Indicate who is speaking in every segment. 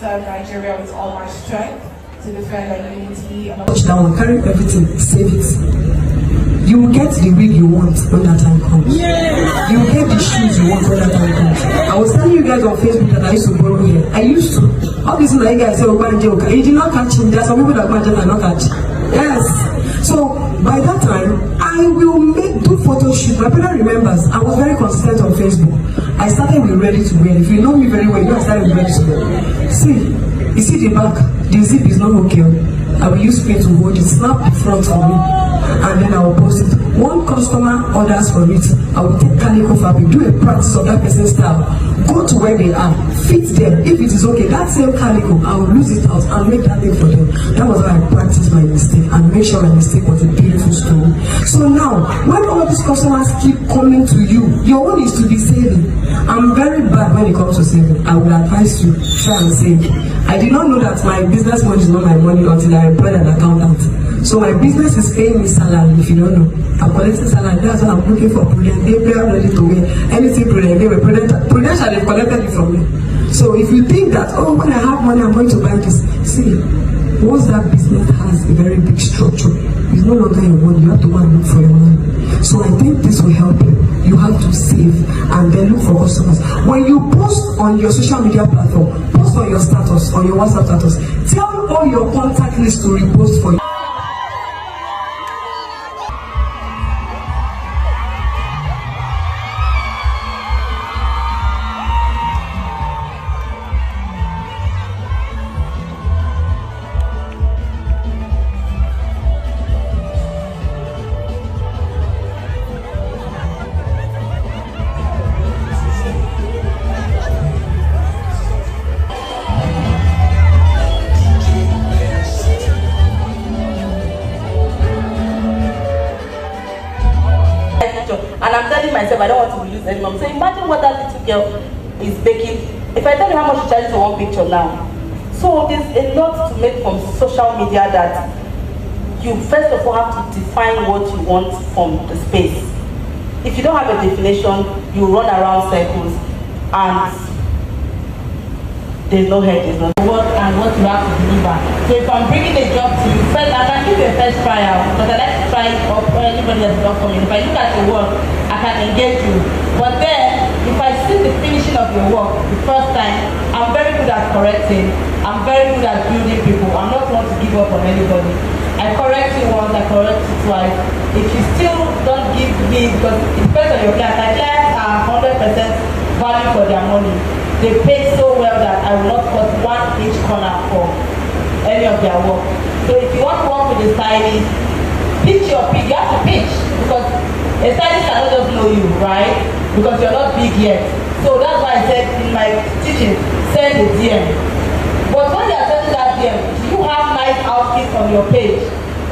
Speaker 1: serve Nigeria with all my strength, to defend our unity.
Speaker 2: Watch down, carry everything, save it. You will get the wig you want when that time comes. Yeah. You will get the shoes you want when that time comes. I was telling you guys on Facebook that I used to borrow here. I used to. All these like guys say, oh, you did not catch him. There are some people that go and not catch. Yes. So by that time, I will do photo shoot. My brother remembers, I was very consistent on Facebook. I started with ready to wear. If you know me very well, you know I started with ready to wear. See, you see the back, the zip is not okay. I will use pin to hold it, snap the front for me, and then I will post it. One customer orders for it, I will take calico fabric, do a practice of that person's style, go to where they are, fit them. If it is okay, that same calico, I will lose it out and make that thing for them. That was how I practiced my mistake and make sure my mistake was a beautiful story. So now, when all these customers keep coming to you, your own is to be saving. I'm very bad when it comes to saving. I would advise you, try and save. I did not know that my business money is not my money until I employed an accountant. So my business is paying me salary, if you don't know. I'm collecting salary, that's what I'm looking for. Prudential, they pay ready to wear anything Prudential, they were Prudential, they've collected it from me. So if you think that, oh, when I have money, I'm going to buy this. See, once that business has a very big structure, it's no longer your money, you have to go and look for your money. So I think this will help you. You have to save and then look for customers. When you post on your social media platform, post on your status, on your WhatsApp status, tell all your contact list to repost for you.
Speaker 3: And I'm telling myself I don't want to lose any mom. So imagine what that little girl is baking. If I tell you how much she charges for one picture now. So there's a lot to make from social media that you first of all have to define what you want from the space. If you don't have a definition, you run around circles and there's no head, there's no what and what you have to deliver. So if I'm bringing a job to you, first I can give you a first trial because I like to try it up for anybody that's not coming. If I look at your work, I can engage you. But then, if I see the finishing of your work the first time, I'm very good at correcting. I'm very good at building people. I'm not one to give up on anybody. I correct you once, I correct you twice. If you still don't give me, because it depends on your client, my clients are 100% value for their money. They pay so well that I will not cut 1 inch corner for any of their work. So if you want to work with a stylist, pitch your pitch. You have to pitch because a stylist cannot just know you, right? Because you're not big yet. So that's why I said in my teaching, send a DM. But when they are sending that DM, do you have nice outfits on your page?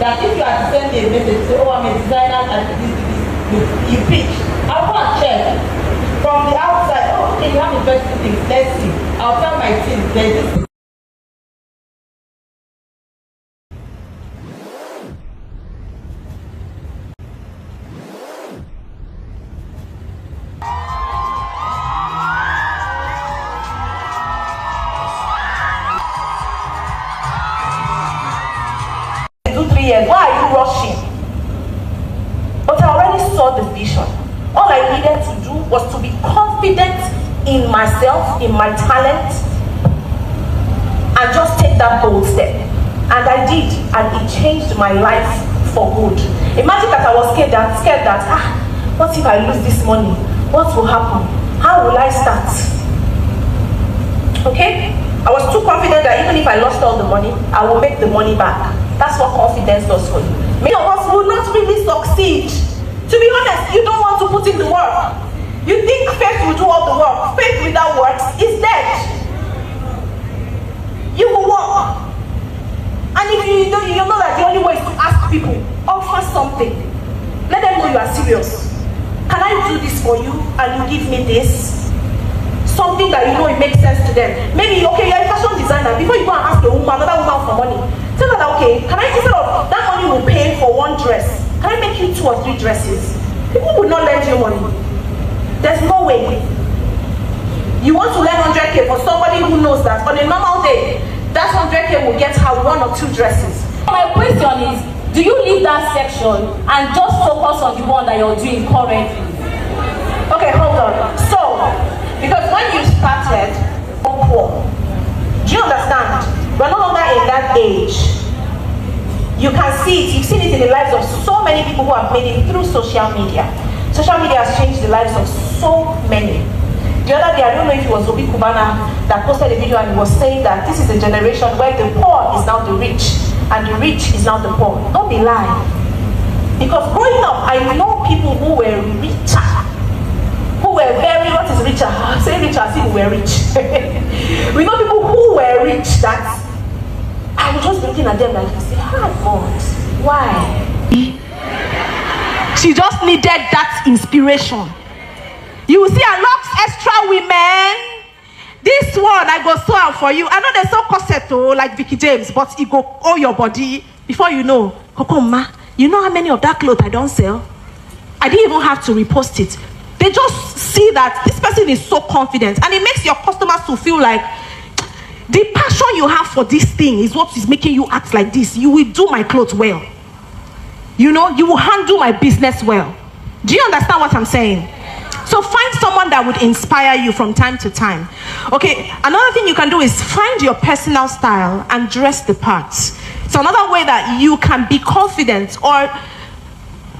Speaker 3: That if you are to send a message, say, oh, I'm a designer and this, you pitch. I'll go and check. From the outside, oh, okay, you have interesting things, let's see. I'll tell my team, there's this. Why are you rushing? But I already saw the vision. All I needed to do was to be confident in myself, in my talent, and just take that bold step. And I did, and it changed my life for good. Imagine that I was scared that what if I lose this money? What will happen? How will I start? Okay? I was too confident that even if I lost all the money, I will make the money back. That's what confidence does for you. Many of us will not really succeed. To be honest, you don't want to put in the work. You think faith will do all the work. Faith without works is dead. You will walk. And if you know that the only way is to ask people, offer something. Let them know you are serious. Can I do this for you and you give me this? Something that you know it makes sense to them. Maybe, okay, you're a fashion designer. Before you go and ask another woman for money, tell her that, okay, can I, instead of that money will pay for one dress, can I make you 2 or 3 dresses? People will not lend you money. There's no way.
Speaker 4: You want to learn 100K for somebody who knows that on a normal day, that 100K will get her 1 or 2 dresses.
Speaker 5: My question is, do you leave that section and just focus on the one that you're doing currently?
Speaker 4: Okay, hold on. So, because when you started, poor, do you understand? We're no longer in that age. You can see it, you've seen it in the lives of so many people who have made it through social media. Social media has changed the lives of so many. The other day, I don't know if it was Obi Kubana that posted a video and he was saying that this is a generation where the poor is now the rich and the rich is now the poor. Don't be lying. Because growing up, I know people who were richer, who were very, what is richer? Say richer as if we were rich. We know people who were rich that I was just looking at them like, say, God, why? She just needed that inspiration. You will see a lot extra women. This one I go sew out for you. I know they sew corset like Veekee James, but it go all your body before you know. Kokoma, you know how many of that clothes I don't sell? I didn't even have to repost it. They just see that this person is so confident, and it makes your customers to feel like the passion you have for this thing is what is making you act like this. You will do my clothes well. You know, you will handle my business well. Do you understand what I'm saying? So find someone that would inspire you from time to time. Okay, another thing you can do is find your personal style and dress the parts. So another way that you can be confident or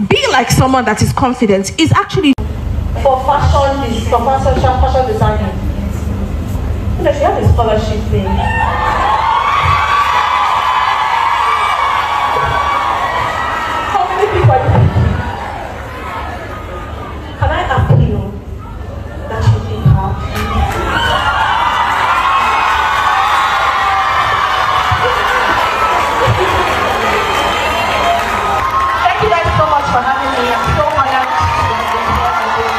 Speaker 4: be like someone that is confident is actually for fashion designing. You know, she has a scholarship thing. How many people are you? Can I appeal that you be happy? Thank you guys so much for having me. I'm so honored to be here.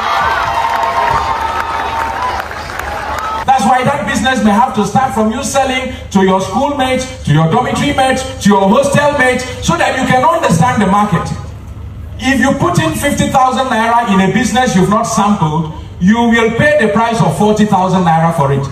Speaker 6: That's why that business may have to start from you selling to your schoolmates, to your dormitory mates, to your hostel mates, so that you can understand the market. If you put in 50,000 naira in a business you've not sampled, you will pay the price of 40,000 naira for it.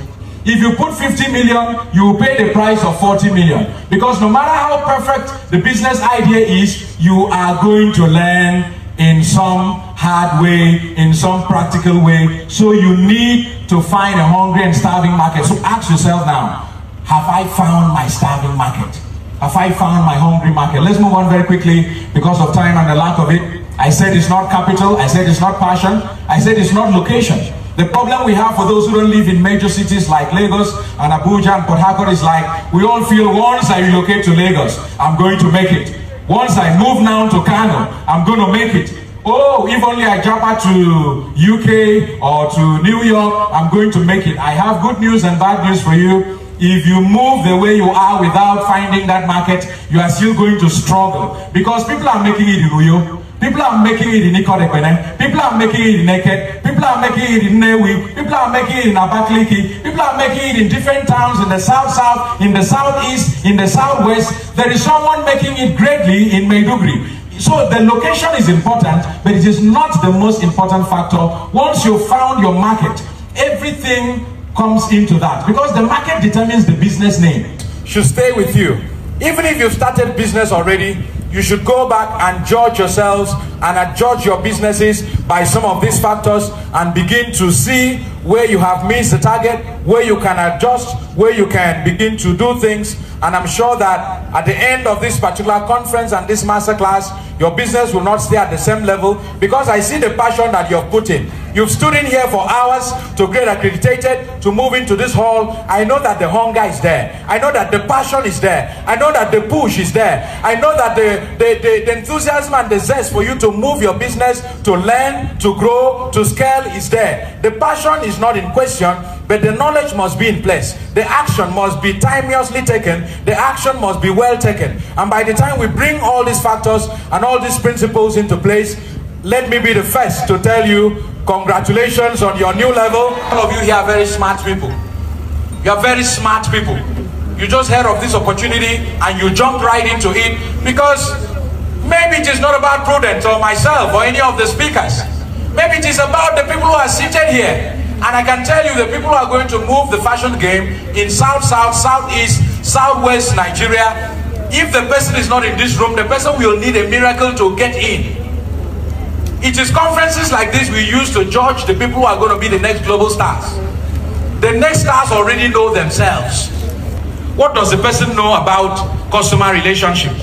Speaker 6: If you put 50 million, you will pay the price of 40 million. Because no matter how perfect the business idea is, you are going to learn in some hard way, in some practical way. So you need to find a hungry and starving market. So ask yourself now, have I found my starving market? Have I found my hungry market? Let's move on very quickly because of time and the lack of it. I said it's not capital. I said it's not passion. I said it's not location. The problem we have for those who don't live in major cities like Lagos and Abuja and Port Harcourt is like, we all feel once I relocate to Lagos, I'm going to make it. Once I move now to Kano, I'm going to make it. Oh, if only I jump out to UK or to New York, I'm going to make it. I have good news and bad news for you. If you move the way you are without finding that market, you are still going to struggle. Because people are making it in Uyo, people are making it in Ikodekwene, people are making it in Naked, people are making it in Newi, people are making it in Abakaliki, people are making it in different towns in the south, in the southeast, in the southwest. There is someone making it greatly in Maiduguri. So the location is important, but it is not the most important factor. Once you found your market, everything comes into that, because the market determines the business name. Should stay with you. Even if you've started business already, you should go back and judge yourselves and adjust your businesses by some of these factors and begin to see where you have missed the target, where you can adjust, where you can begin to do things. And I'm sure that at the end of this particular conference and this masterclass, your business will not stay at the same level, because I see the passion that you've put in. You've stood in here for hours to get accredited, to move into this hall. I know that the hunger is there. I know that the passion is there. I know that the push is there. I know that the enthusiasm and the zest for you to move your business, to learn, to grow, to scale is there. The passion is not in question, but the knowledge must be in place. The action must be timeously taken. The action must be well taken. And by the time we bring all these factors and all these principles into place, let me be the first to tell you, congratulations on your new level. All of you here are very smart people. You are very smart people. You just heard of this opportunity and you jumped right into it, because maybe it is not about Prudence or myself or any of the speakers. Maybe it is about the people who are seated here. And I can tell you the people who are going to move the fashion game in South, Southeast, Southwest Nigeria, if the person is not in this room, the person will need a miracle to get in. It is conferences like this we use to judge the people who are going to be the next global stars. The next stars already know themselves. What does the person know about customer relationship?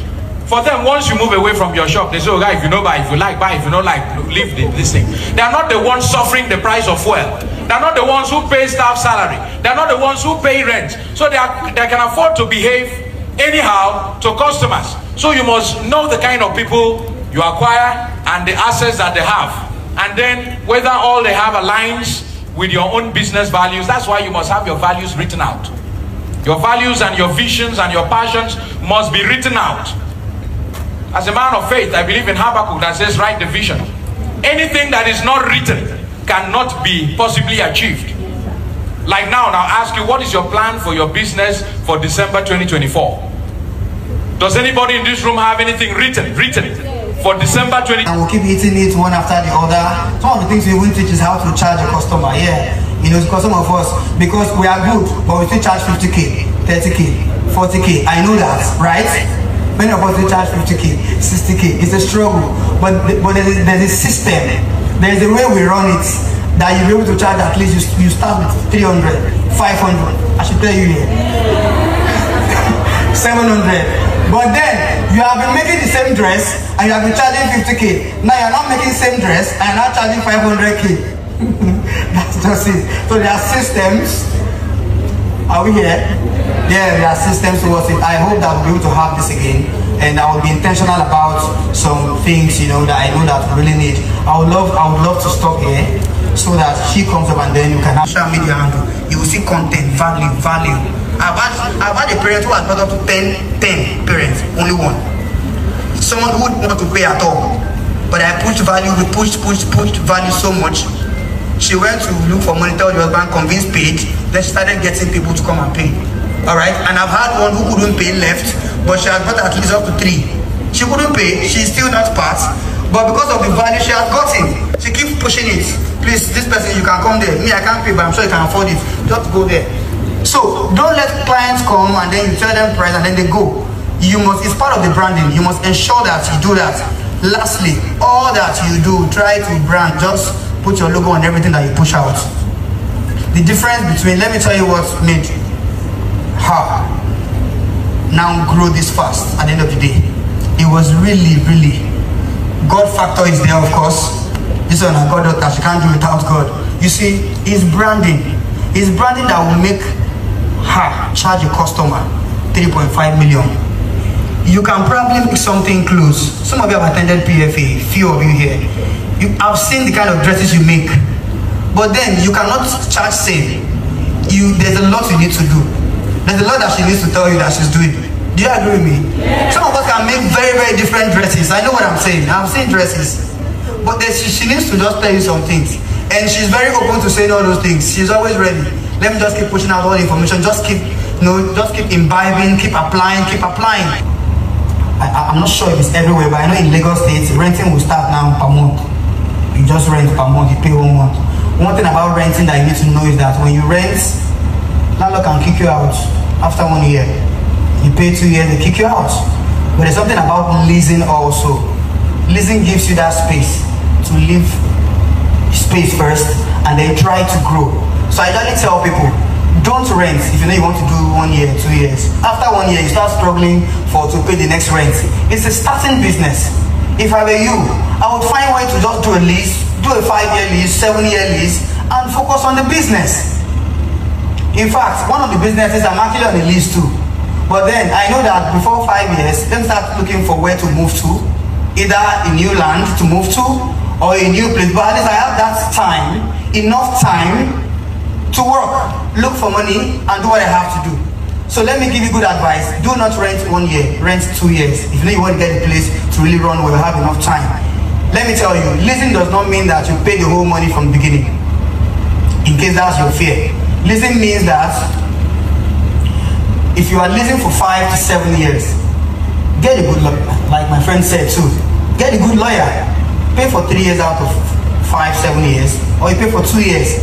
Speaker 6: For them, once you move away from your shop, they say, oh, guy, if you know buy, if you like buy, if you don't like, leave this thing. They are not the ones suffering the price of fuel. They are not the ones who pay staff salary. They are not the ones who pay rent. So they can afford to behave anyhow to customers. So you must know the kind of people you acquire and the assets that they have. And then whether all they have aligns with your own business values. That's why you must have your values written out. Your values and your visions and your passions must be written out. As a man of faith, I believe in Habakkuk that says, write the vision. Anything that is not written cannot be possibly achieved. Like now ask you, what is your plan for your business for December 2024? Does anybody in this room have anything written for December 2024?
Speaker 7: And we'll keep hitting it one after the other. Some of the things we will teach is how to charge a customer. Yeah, you know, because some of us, because we are good, but we still charge 50K, 30K, 40K. I know that, right? Many of us will charge 50K, 60K. It's a struggle, but there's a system. There's a way we run it that you'll be able to charge at least. You start with 300, 500. I should tell you here, 700. But then you have been making the same dress and you have been charging 50K. Now you're not making the same dress and you're not charging 500K. That's just it. So there are systems. Are we here? Yeah, there are systems towards it. I hope that we'll be able to have this again, and I will be intentional about some things, you know, that I know that we really need. I would love to stop here so that she comes up and then you can have social media handle. You will see content, value. I've had a parent who has brought up to 10 parents, only one. Someone who wouldn't want to pay at all. But I pushed value, we pushed value so much. She went to look for money, tell the husband, convince paid, then she started getting people to come and pay. Alright, and I've had one who couldn't pay left, but she has got at least up to 3. She couldn't pay, she's still not part, but because of the value she has gotten, she keeps pushing it. Please, this person, you can come there. Me, I can't pay, but I'm sure you can afford it. Just go there. So don't let clients come and then you tell them price and then they go. You must, it's part of the branding. You must ensure that you do that. Lastly, all that you do, try to brand. Just put your logo on everything that you push out. The difference between, let me tell you what's made her now grow this fast at the end of the day. It was really God factor is there, of course. This one, I got daughter, she can't do without God. You see, it's branding. It's branding that will make her charge a customer 3.5 million. You can probably make something close. Some of you have attended PFA, few of you here. I've seen the kind of dresses you make. But then you cannot charge same. There's a lot you need to do. There's a lot that she needs to tell you that she's doing. Do you agree with me? Yeah. Some of us can make very different dresses. I know what I'm saying. I've seen dresses. But she needs to just tell you some things. And she's very open to saying all those things. She's always ready. Let me just keep pushing out all the information. Just keep imbibing, keep applying. I'm not sure if it's everywhere, but I know in Lagos State, renting will start now per month. You just rent per month, you pay 1 month. One thing about renting that you need to know is that when you rent, landlord can kick you out after 1 year. You pay 2 years, they kick you out. But there's something about leasing also. Leasing gives you that space to live space first and then try to grow. So I usually tell people, don't rent if you know you want to do 1 year, 2 years. After 1 year, you start struggling to pay the next rent. It's a starting business. If I were you, I would find a way to just do a lease, do a 5-year lease, 7-year lease, and focus on the business. In fact, one of the businesses I'm actually on a lease too. But then I know that before 5 years, then start looking for where to move to, either a new land to move to or a new place. But at least I have that time, enough time to work, look for money, and do what I have to do. So let me give you good advice. Do not rent 1 year, rent 2 years. If you know you want to get a place to really run well, have enough time. Let me tell you, leasing does not mean that you pay the whole money from the beginning. In case that's your fear. Leasing means that if you are leasing for 5 to 7 years, get a good lawyer, like my friend said too. Get a good lawyer. Pay for 3 years out of 5, 7 years, or you pay for 2 years.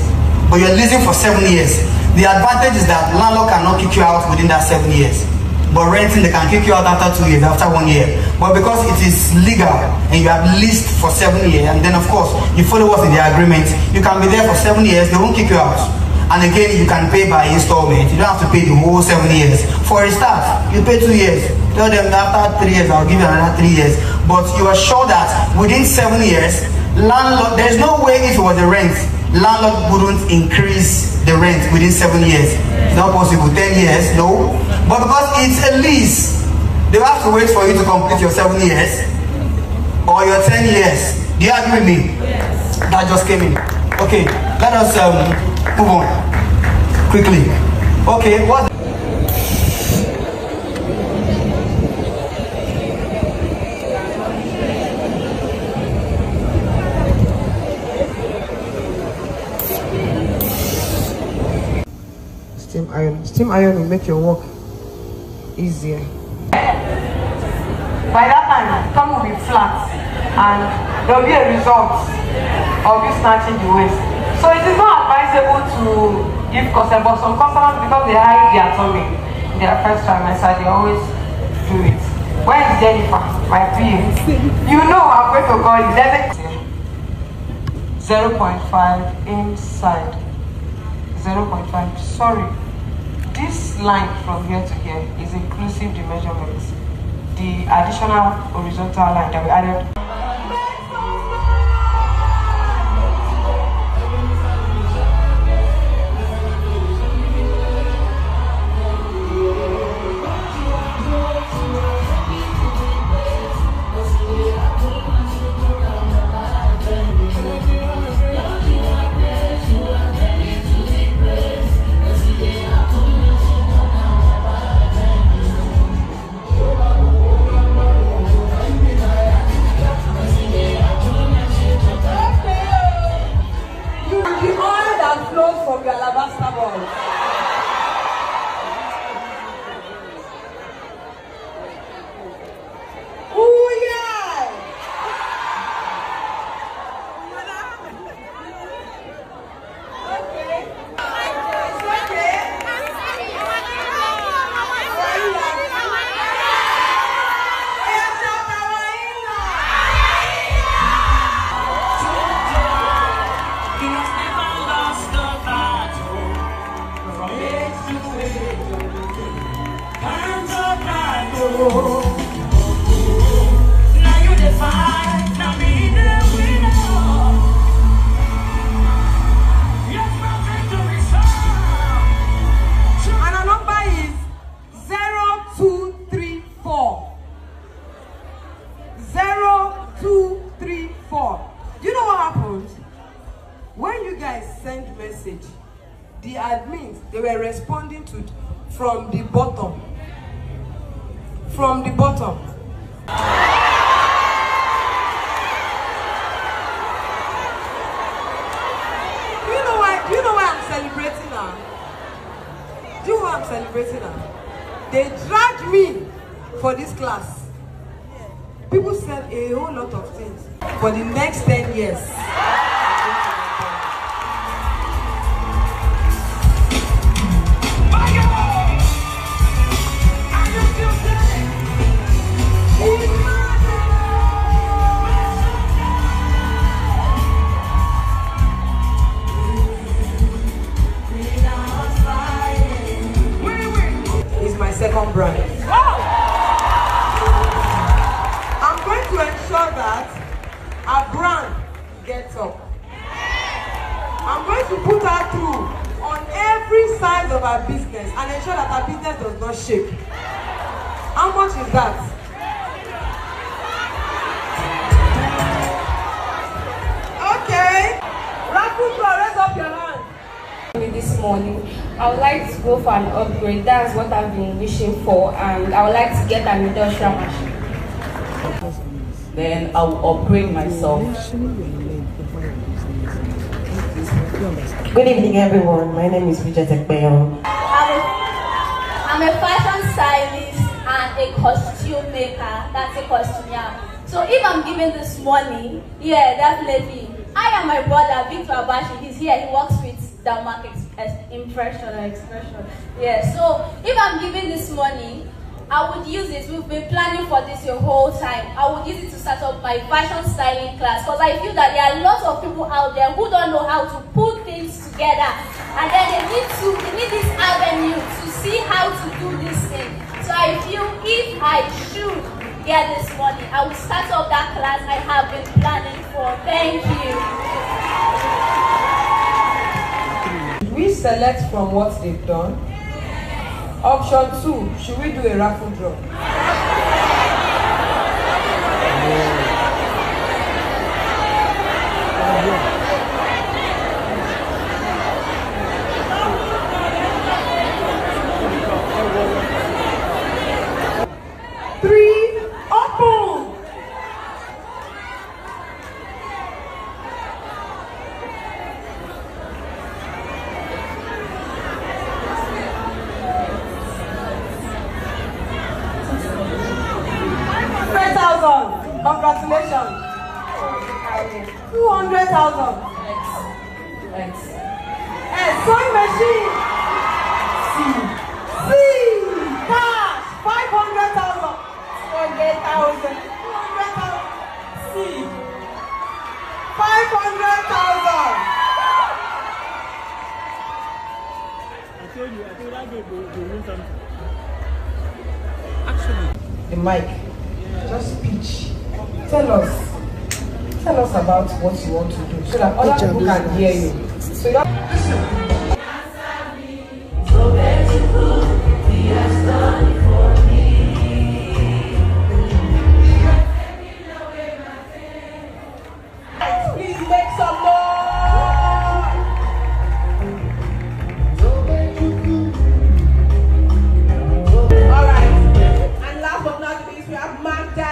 Speaker 7: but you're leasing for 7 years. The advantage is that landlord cannot kick you out within that 7 years. But renting, they can kick you out after 2 years, after 1 year. But because it is legal and you have leased for 7 years, and then of course you follow what's in the agreement, you can be there for 7 years, they won't kick you out. And again, you can pay by installment. You don't have to pay the whole 7 years. For a start, you pay 2 years. Tell them after 3 years, I'll give you another 3 years. But you are sure that within 7 years, landlord, there's no way if it was the rent, landlord wouldn't increase the rent within 7 years. It's not possible. 10 years, no. But because it's a lease, they have to wait for you to complete your 7 years or your 10 years. Do you agree with me? Yes. That just came in. Okay, let us move on quickly. Okay, what?
Speaker 2: Steam iron. Steam iron will make your work easier.
Speaker 8: By that time, tongue will be flat and there will be a result of you snatching the waist. So it is not advisable to give corset, but some customers, because they hide their tummy in their first trimester, they always do it. Where is Jennifer, my PA? You know I'm going to call you. There's a 0.5 inside. 0.5. Sorry. This line from here to here is inclusive the measurements. The additional horizontal line that we added. The admins, they were responding to from the bottom. From the bottom. Do you know why I'm celebrating now? Do you know why I'm celebrating now? They dragged me for this class. People said a whole lot of things for the next 10 years. Second brand. I'm going to ensure that our brand gets up. I'm going to put her through on every side of our business and ensure that our business does not shake. How much is that? Okay. Rakuto, raise up your hand.
Speaker 5: This morning, I would like to go for an upgrade. That's what I've been wishing for, and I would like to get an industrial machine.
Speaker 3: Then I will upgrade myself.
Speaker 9: Good evening, everyone. My name is Veekee James.
Speaker 5: I'm a fashion stylist and a costume maker. That's a costumier. So if I'm given this money, yeah, definitely. I am my brother, Victor Abashi. He's here. He works with mark impression or expression. Yeah, so if I'm giving this money, I would use it. We've been planning for this the whole time. I would use it to start up my fashion styling class, because I feel that there are lots of people out there who don't know how to put things together, and then they need this avenue to see how to do this thing. So I feel if I should get this money, I would start up that class I have been planning for. Thank you.
Speaker 8: We select from what they've done. Option 2, should we do a raffle draw? Congratulations. 200,000. X. Sewing machine. C. Cash. 500,000. 200,000. 200,000. C. 500,000.
Speaker 10: I told I go win something. Actually,
Speaker 8: the mic. Just pitch. Tell us about what you want to do so that other people can hear you. So you
Speaker 4: Please make some more. All right. And last but not least, we have Magda.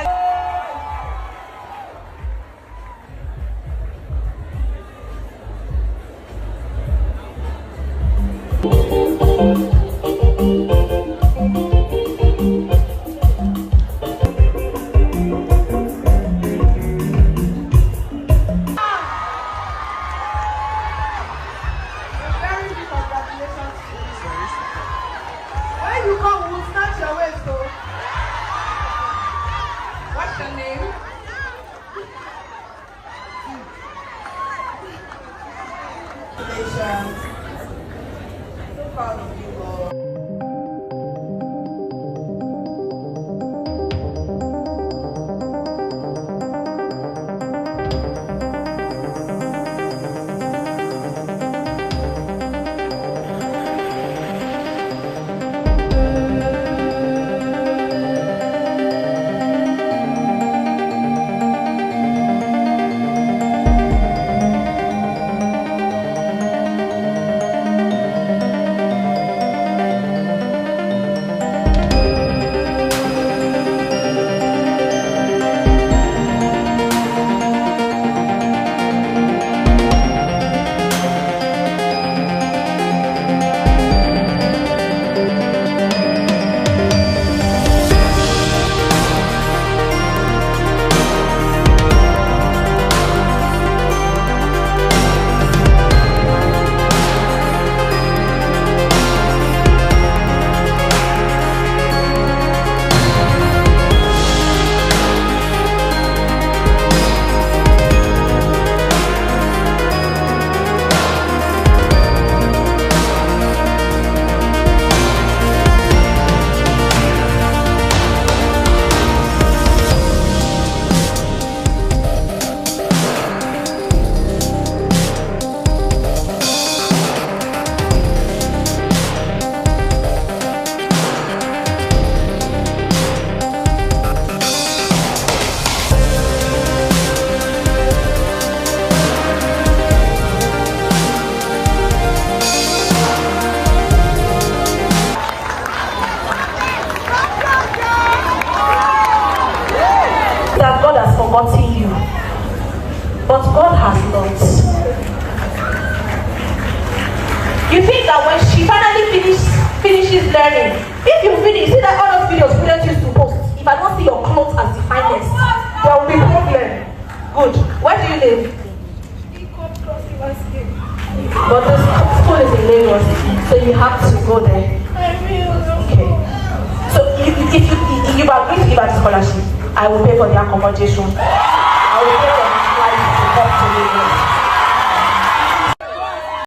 Speaker 4: Seriously. So you have to go there. Okay. So if you agree to give her the scholarship, I will pay for the accommodation. I will pay for the flight to come to Lagos.